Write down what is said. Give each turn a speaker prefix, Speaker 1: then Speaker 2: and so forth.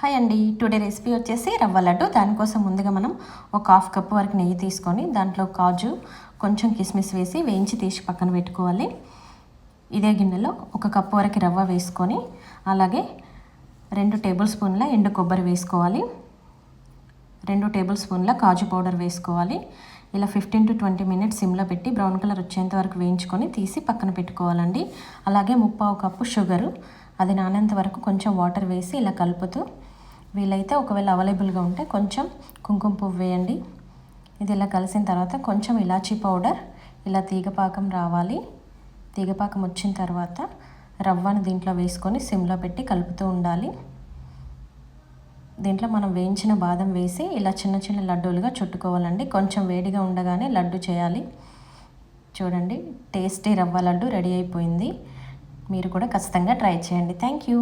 Speaker 1: Hi అండి, today recipe వచ్చేసి రవ్వ లడ్డు. దానికోసం ముందుగా మనం ఒక హాఫ్ కప్ వరకు నెయ్యి తీసుకొని దాంట్లో కాజు కొంచెం కిస్మిస్ వేసి వేయించి తీసి పక్కన పెట్టుకోవాలి. ఇదే గిన్నెలో ఒక కప్పు వరకు రవ్వ వేసుకొని అలాగే 2 టేబుల్ స్పూన్ల ఎండు కొబ్బరి వేసుకోవాలి, 2 టేబుల్ స్పూన్ల కాజు పౌడర్ వేసుకోవాలి. ఇలా 15 to 20 మినిట్స్ సిమ్లో పెట్టి బ్రౌన్ కలర్ వచ్చేంత వరకు వేయించుకొని తీసి పక్కన పెట్టుకోవాలండి. అలాగే 1/2 కప్పు షుగరు, అది నానేంత వరకు కొంచెం వాటర్ వేసి ఇలా కలుపుతూ, వీలైతే ఒకవేళ అవైలబుల్గా ఉంటే కొంచెం కుంకుమ పువ్వు వేయండి. ఇది ఇలా కలిసిన తర్వాత కొంచెం ఇలాచీ పౌడర్, ఇలా తీగపాకం రావాలి. తీగపాకం వచ్చిన తర్వాత రవ్వను దీంట్లో వేసుకొని సిమ్లో పెట్టి కలుపుతూ ఉండాలి. దీంట్లో మనం వేయించిన బాదం వేసి ఇలా చిన్న చిన్న లడ్డూలుగా చుట్టుకోవాలండి. కొంచెం వేడిగా ఉండగానే లడ్డు చేయాలి. చూడండి, టేస్టీ రవ్వ లడ్డు రెడీ అయిపోయింది. మీరు కూడా ఖచ్చితంగా ట్రై చేయండి. Thank you.